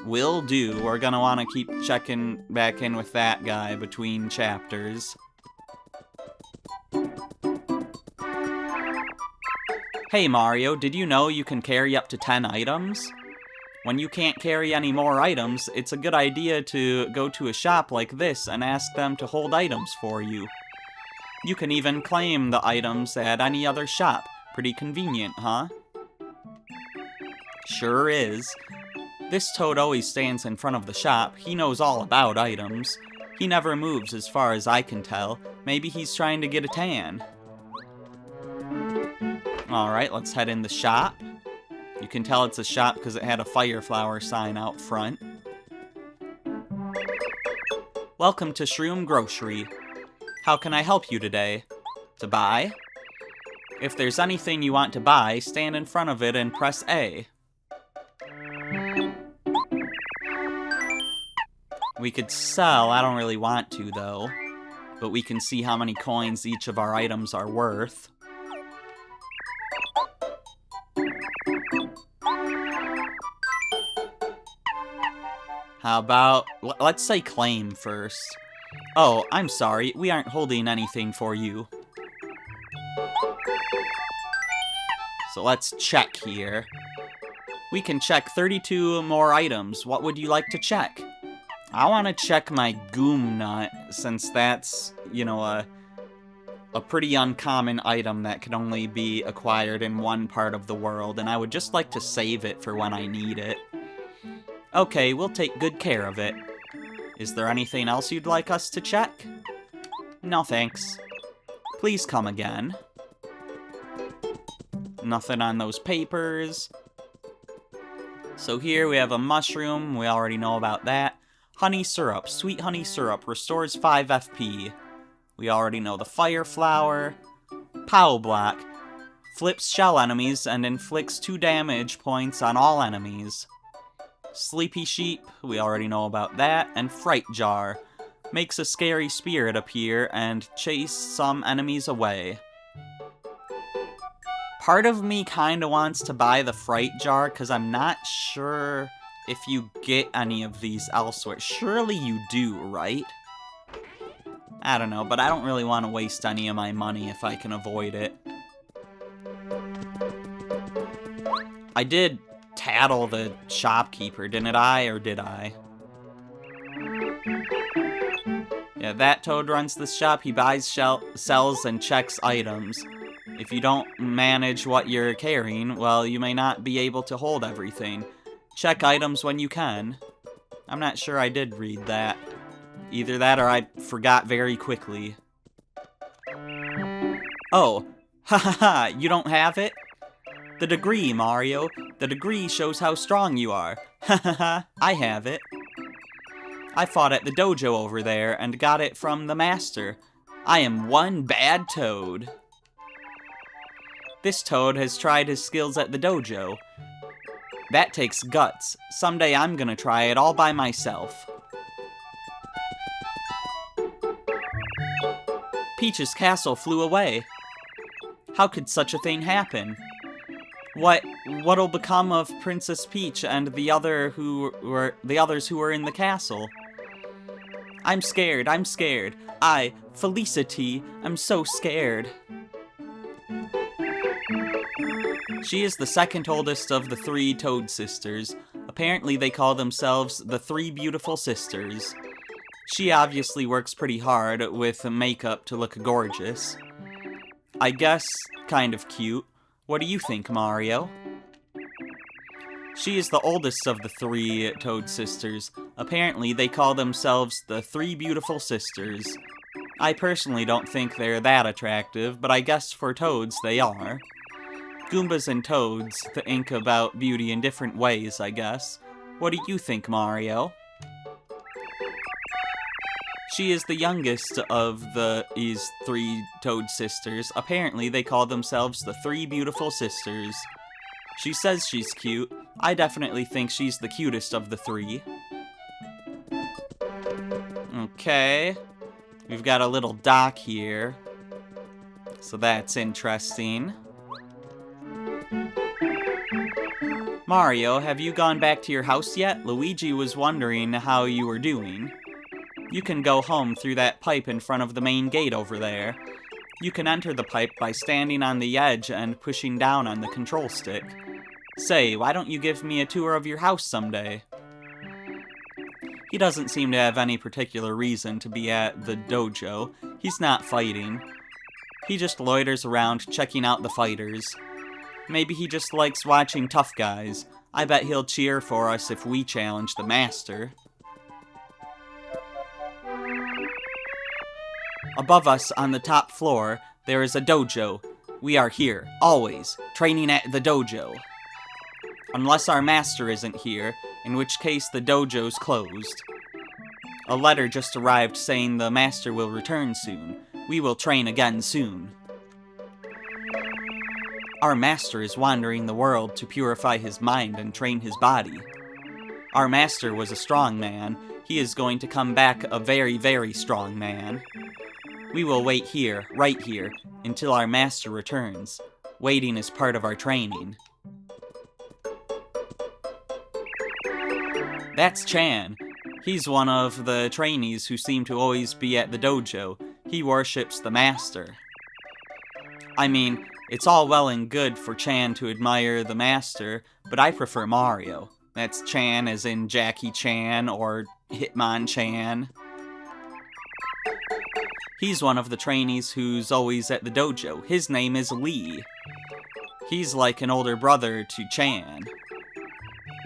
Will do. We're gonna want to keep checking back in with that guy between chapters. Hey Mario, did you know you can carry up to 10 items? When you can't carry any more items, it's a good idea to go to a shop like this and ask them to hold items for you. You can even claim the items at any other shop. Pretty convenient, huh? Sure is. This Toad always stands in front of the shop. He knows all about items. He never moves as far as I can tell. Maybe he's trying to get a tan. Alright, let's head in the shop. You can tell it's a shop because it had a fire flower sign out front. Welcome to Shroom Grocery. How can I help you today? To buy? If there's anything you want to buy, stand in front of it and press A. We could sell, I don't really want to though, but we can see how many coins each of our items are worth. How about, let's say claim first. Oh, I'm sorry, we aren't holding anything for you. So let's check here. We can check 32 more items. What would you like to check? I want to check my Goom Nut, since that's, you know, a pretty uncommon item that can only be acquired in one part of the world, and I would just like to save it for when I need it. Okay, we'll take good care of it. Is there anything else you'd like us to check? No thanks. Please come again. Nothing on those papers. So here we have a mushroom, we already know about that. Honey syrup, sweet honey syrup, restores 5 FP. We already know the fire flower. Pow block, flips shell enemies and inflicts 2 damage points on all enemies. Sleepy sheep, we already know about that. And fright jar, makes a scary spirit appear and chase some enemies away. Part of me kinda wants to buy the fright jar, because I'm not sure if you get any of these elsewhere. Surely you do, right? I don't know, but I don't really want to waste any of my money if I can avoid it. I did tattle the shopkeeper, didn't I? Or did I? Yeah, that Toad runs this shop. He buys, sells, and checks items. If you don't manage what you're carrying, well, you may not be able to hold everything. Check items when you can. I'm not sure I did read that. Either that or I forgot very quickly. Oh, ha ha ha, you don't have it? The degree, Mario. The degree shows how strong you are. Ha ha ha, I have it. I fought at the dojo over there and got it from the master. I am one bad Toad. This Toad has tried his skills at the dojo. That takes guts. Someday I'm gonna try it all by myself. Peach's castle flew away. How could such a thing happen? What'll become of Princess Peach and the others who were in the castle? I'm scared. Felicity, I'm so scared. She is the second oldest of the 3 Toad sisters. Apparently they call themselves the 3 Beautiful Sisters. She obviously works pretty hard with makeup to look gorgeous. I guess kind of cute. What do you think, Mario? She is the oldest of the 3 Toad sisters. Apparently they call themselves the 3 Beautiful Sisters. I personally don't think they're that attractive, but I guess for Toads they are. Goombas and Toads think about beauty in different ways, I guess. What do you think, Mario? She is the youngest of these 3 Toad sisters. Apparently they call themselves the 3 Beautiful Sisters. She says she's cute. I definitely think she's the cutest of the 3. Okay. We've got a little dock here. So that's interesting. Mario, have you gone back to your house yet? Luigi was wondering how you were doing. You can go home through that pipe in front of the main gate over there. You can enter the pipe by standing on the edge and pushing down on the control stick. Say, why don't you give me a tour of your house someday? He doesn't seem to have any particular reason to be at the dojo. He's not fighting. He just loiters around checking out the fighters. Maybe he just likes watching tough guys. I bet he'll cheer for us if we challenge the master. Above us on the top floor, there is a dojo. We are here, always, training at the dojo. Unless our master isn't here, in which case the dojo's closed. A letter just arrived saying the master will return soon. We will train again soon. Our master is wandering the world to purify his mind and train his body. Our master was a strong man. He is going to come back a very, very strong man. We will wait here, right here, until our master returns. Waiting is part of our training. That's Chan. He's one of the trainees who seem to always be at the dojo. He worships the master. I mean, it's all well and good for Chan to admire the master, but I prefer Mario. That's Chan as in Jackie Chan or Hitmonchan. He's one of the trainees who's always at the dojo. His name is Lee. He's like an older brother to Chan.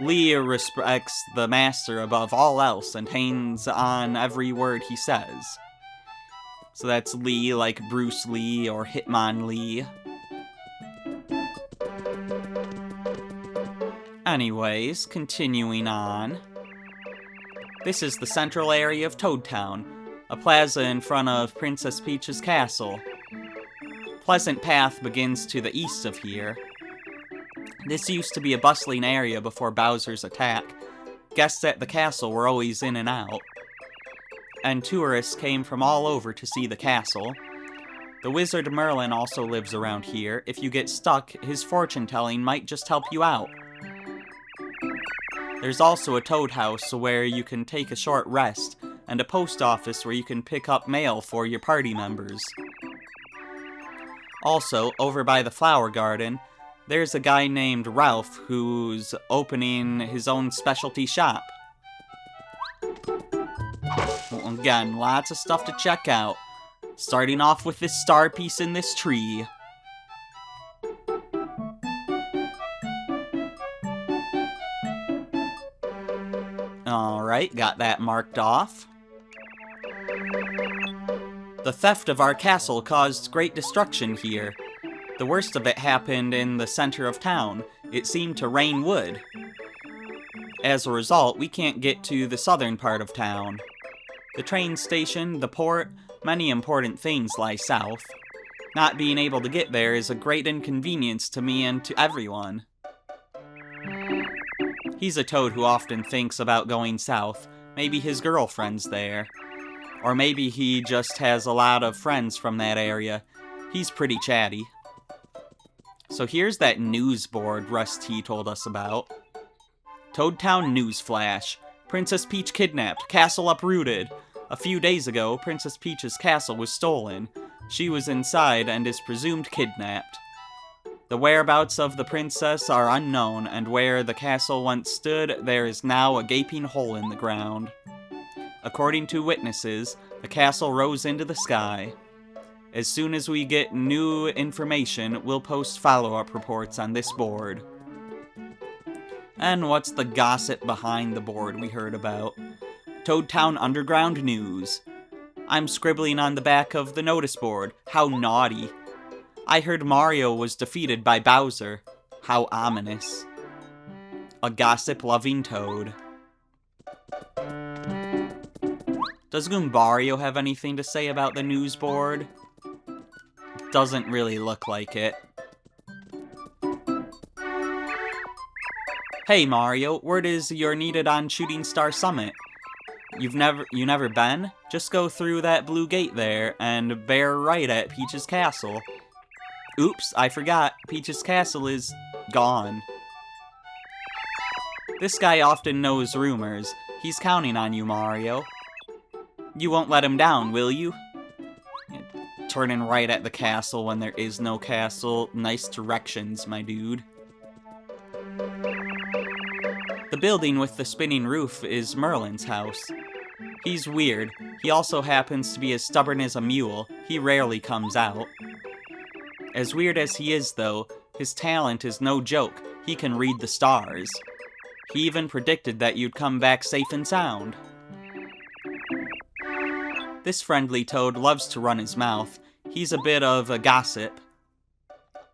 Lee respects the master above all else and hangs on every word he says. So that's Lee like Bruce Lee or Hitmon Lee. Anyways, continuing on. This is the central area of Toad Town, a plaza in front of Princess Peach's castle. Pleasant Path begins to the east of here. This used to be a bustling area before Bowser's attack. Guests at the castle were always in and out. And tourists came from all over to see the castle. The wizard Merlin also lives around here. If you get stuck, his fortune-telling might just help you out. There's also a Toad House where you can take a short rest, and a post office where you can pick up mail for your party members. Also, over by the flower garden, there's a guy named Ralph who's opening his own specialty shop. Well, again, lots of stuff to check out. Starting off with this star piece in this tree. Alright, got that marked off. The theft of our castle caused great destruction here. The worst of it happened in the center of town. It seemed to rain wood. As a result, we can't get to the southern part of town. The train station, the port, many important things lie south. Not being able to get there is a great inconvenience to me and to everyone. He's a toad who often thinks about going south. Maybe his girlfriend's there. Or maybe he just has a lot of friends from that area. He's pretty chatty. So here's that news board Rusty told us about. Toad Town News Flash. Princess Peach kidnapped. Castle uprooted. A few days ago, Princess Peach's castle was stolen. She was inside and is presumed kidnapped. The whereabouts of the princess are unknown, and where the castle once stood, there is now a gaping hole in the ground. According to witnesses, the castle rose into the sky. As soon as we get new information, we'll post follow-up reports on this board. And what's the gossip behind the board we heard about? Toadtown Underground News. I'm scribbling on the back of the notice board. How naughty. I heard Mario was defeated by Bowser. How ominous. A gossip-loving Toad. Does Goombario have anything to say about the news board? Doesn't really look like it. Hey Mario, word is you're needed on Shooting Star Summit. You never been? Just go through that blue gate there and bear right at Peach's Castle. Oops, I forgot. Peach's Castle is gone. This guy often knows rumors. He's counting on you, Mario. You won't let him down, will you? Turning right at the castle when there is no castle. Nice directions, my dude. The building with the spinning roof is Merlin's house. He's weird. He also happens to be as stubborn as a mule. He rarely comes out. As weird as he is, though, his talent is no joke. He can read the stars. He even predicted that you'd come back safe and sound. This friendly toad loves to run his mouth. He's a bit of a gossip.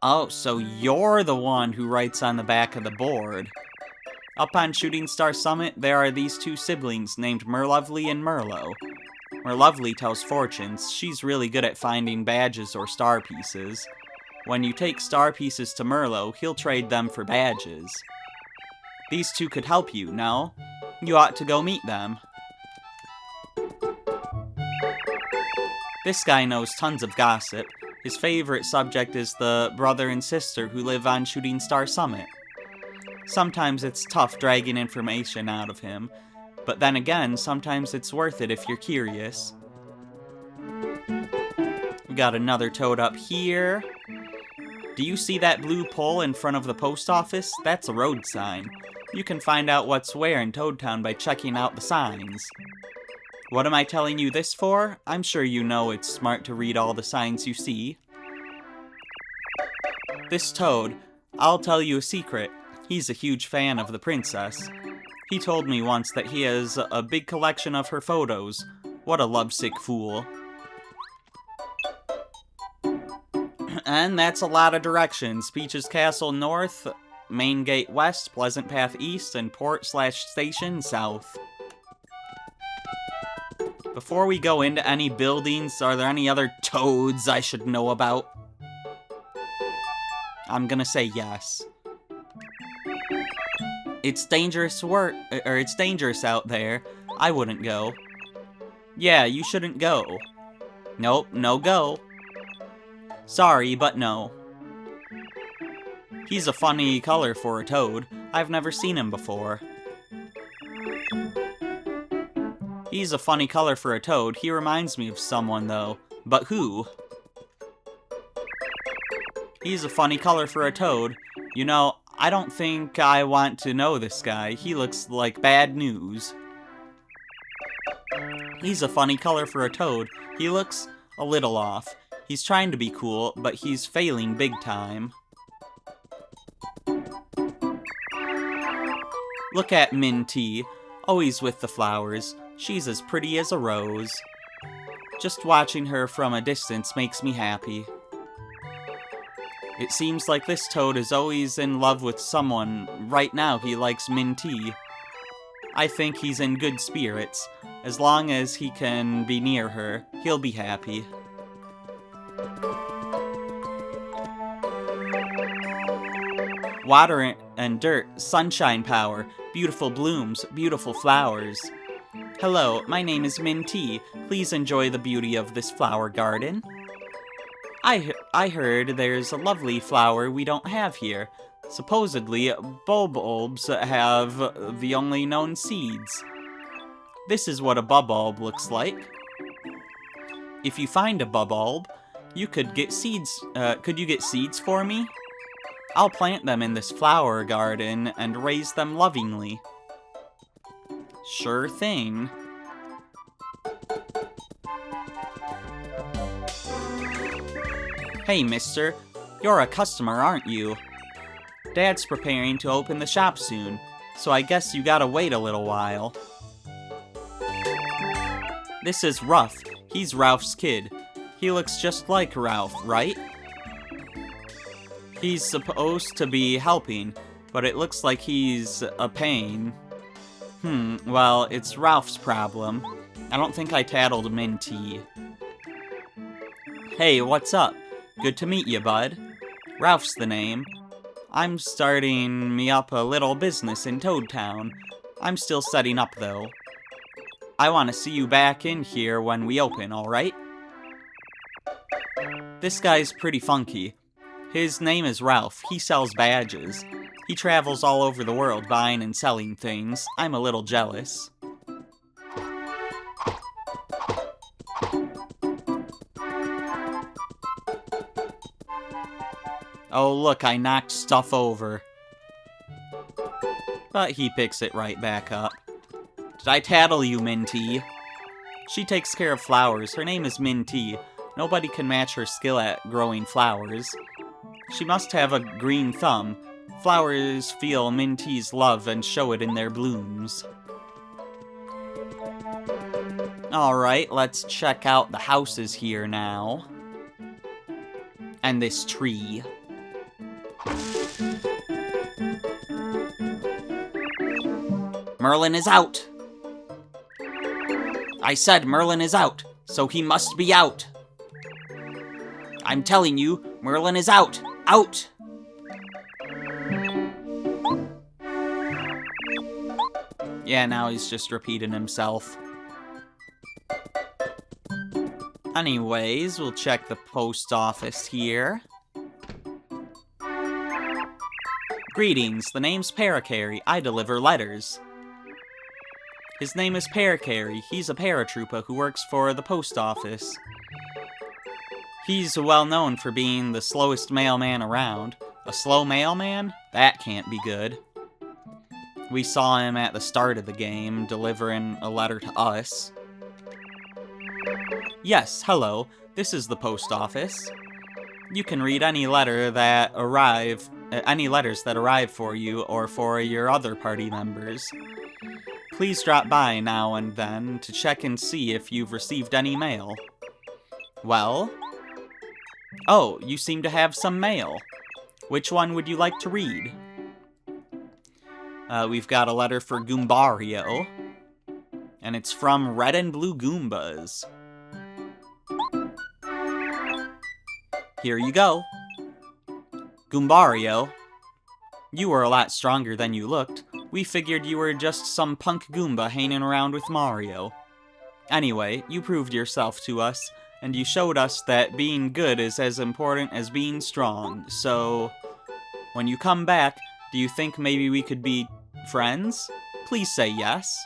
Oh, so you're the one who writes on the back of the board. Up on Shooting Star Summit, there are these two siblings named Merlovely and Merlo. Merlovely tells fortunes. She's really good at finding badges or star pieces. When you take star pieces to Merlo, he'll trade them for badges. These two could help you, no? You ought to go meet them. This guy knows tons of gossip. His favorite subject is the brother and sister who live on Shooting Star Summit. Sometimes it's tough dragging information out of him, but then again, sometimes it's worth it if you're curious. We got another toad up here. Do you see that blue pole in front of the post office? That's a road sign. You can find out what's where in Toadtown by checking out the signs. What am I telling you this for? I'm sure you know it's smart to read all the signs you see. This toad, I'll tell you a secret. He's a huge fan of the princess. He told me once that he has a big collection of her photos. What a lovesick fool. And that's a lot of directions. Peach's Castle north, Main Gate west, Pleasant Path east, and Port/Station south. Before we go into any buildings, are there any other toads I should know about? I'm gonna say yes. It's dangerous it's dangerous out there. I wouldn't go. Yeah, you shouldn't go. Nope, no go. Sorry, but no. He's a funny color for a toad. I've never seen him before. He's a funny color for a toad. He reminds me of someone, though. But who? He's a funny color for a toad. You know, I don't think I want to know this guy. He looks like bad news. He's a funny color for a toad. He looks a little off. He's trying to be cool, but he's failing big time. Look at Minty, always with the flowers. She's as pretty as a rose. Just watching her from a distance makes me happy. It seems like this toad is always in love with someone. Right now he likes Minty. I think he's in good spirits. As long as he can be near her, he'll be happy. Water and dirt, sunshine power, beautiful blooms, beautiful flowers. Hello, my name is Minty. Please enjoy the beauty of this flower garden. I heard there's a lovely flower we don't have here. Supposedly, bulbs have the only known seeds. This is what a bulb looks like. If you find a bulb, you could get seeds. Could you get seeds for me? I'll plant them in this flower garden and raise them lovingly. Sure thing. Hey, mister. You're a customer, aren't you? Dad's preparing to open the shop soon, so I guess you gotta wait a little while. This is Ruff. He's Ralph's kid. He looks just like Ralph, right? He's supposed to be helping, but it looks like he's a pain. Well, it's Ralph's problem. I don't think I tattled Minty. Hey, what's up? Good to meet you, bud. Ralph's the name. I'm starting me up a little business in Toad Town. I'm still setting up, though. I want to see you back in here when we open, alright? This guy's pretty funky. His name is Ralph. He sells badges. He travels all over the world buying and selling things. I'm a little jealous. Oh look, I knocked stuff over. But he picks it right back up. Did I tattle you, Minty? She takes care of flowers. Her name is Minty. Nobody can match her skill at growing flowers. She must have a green thumb. Flowers feel Minty's love and show it in their blooms. Alright, let's check out the houses here now. And this tree. Merlin is out! I said Merlin is out, so he must be out. I'm telling you, Merlin is out! Out! Yeah, now he's just repeating himself. Anyways, we'll check the post office here. Greetings, the name's Paracarry. I deliver letters. His name is Paracarry. He's a paratrooper who works for the post office. He's well known for being the slowest mailman around. A slow mailman? That can't be good. We saw him at the start of the game, delivering a letter to us. Yes, hello. This is the post office. You can read any letters that arrive for you or for your other party members. Please drop by now and then to check and see if you've received any mail. Well? Oh, you seem to have some mail. Which one would you like to read? We've got a letter for Goombario. And it's from Red and Blue Goombas. Here you go. Goombario. You were a lot stronger than you looked. We figured you were just some punk Goomba hanging around with Mario. Anyway, you proved yourself to us, and you showed us that being good is as important as being strong, so... when you come back, do you think maybe we could be friends? Please say yes.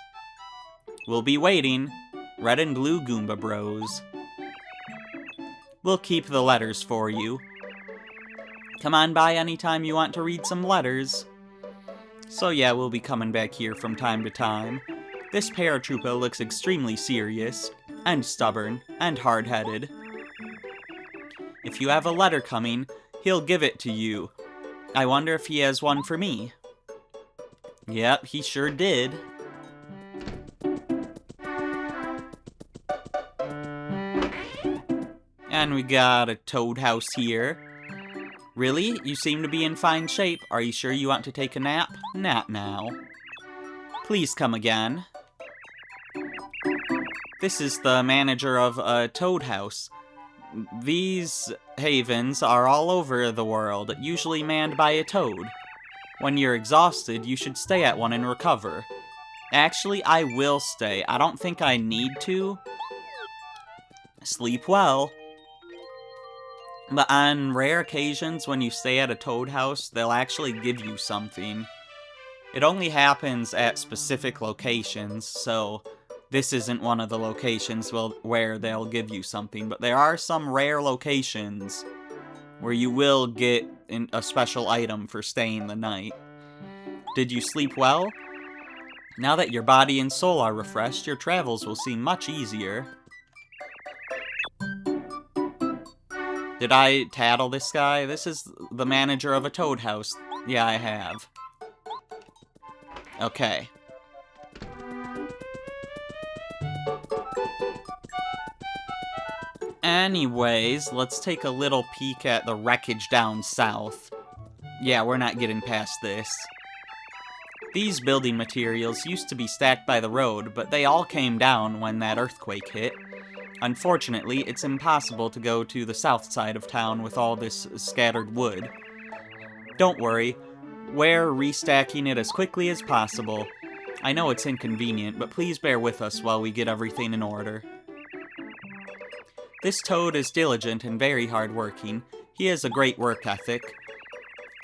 We'll be waiting. Red and Blue Goomba Bros. We'll keep the letters for you. Come on by anytime you want to read some letters. So yeah, we'll be coming back here from time to time. This paratrooper looks extremely serious, and stubborn, and hard-headed. If you have a letter coming, he'll give it to you. I wonder if he has one for me. Yep, he sure did. And we got a Toad house here. Really? You seem to be in fine shape. Are you sure you want to take a nap? Not now. Please come again. This is the manager of a Toad house. These havens are all over the world, usually manned by a toad. When you're exhausted, you should stay at one and recover. Actually, I will stay. I don't think I need to. Sleep well. But on rare occasions, when you stay at a Toad house, they'll actually give you something. It only happens at specific locations, so this isn't one of the locations where they'll give you something, but there are some rare locations where you will get a special item for staying the night. Did you sleep well? Now that your body and soul are refreshed, your travels will seem much easier. Did I tattle this guy? This is the manager of a toad house. Yeah, I have. Okay. Anyways, let's take a little peek at the wreckage down south. Yeah, we're not getting past this. These building materials used to be stacked by the road, but they all came down when that earthquake hit. Unfortunately, it's impossible to go to the south side of town with all this scattered wood. Don't worry, we're restacking it as quickly as possible. I know it's inconvenient, but please bear with us while we get everything in order. This toad is diligent and very hardworking. He has a great work ethic.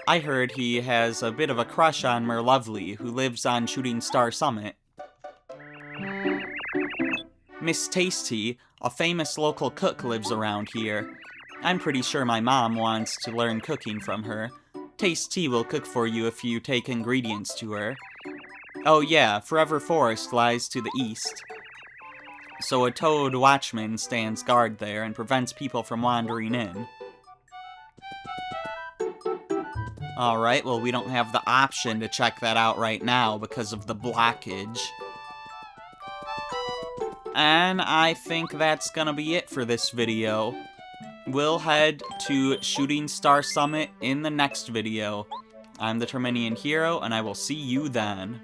I heard he has a bit of a crush on Merlovely, who lives on Shooting Star Summit. Miss Tasty, a famous local cook, lives around here. I'm pretty sure my mom wants to learn cooking from her. Tasty will cook for you if you take ingredients to her. Oh yeah, Forever Forest lies to the east. So a toad watchman stands guard there and prevents people from wandering in. Alright, well we don't have the option to check that out right now because of the blockage. And I think that's gonna be it for this video. We'll head to Shooting Star Summit in the next video. I'm the Terminian Hero, and I will see you then.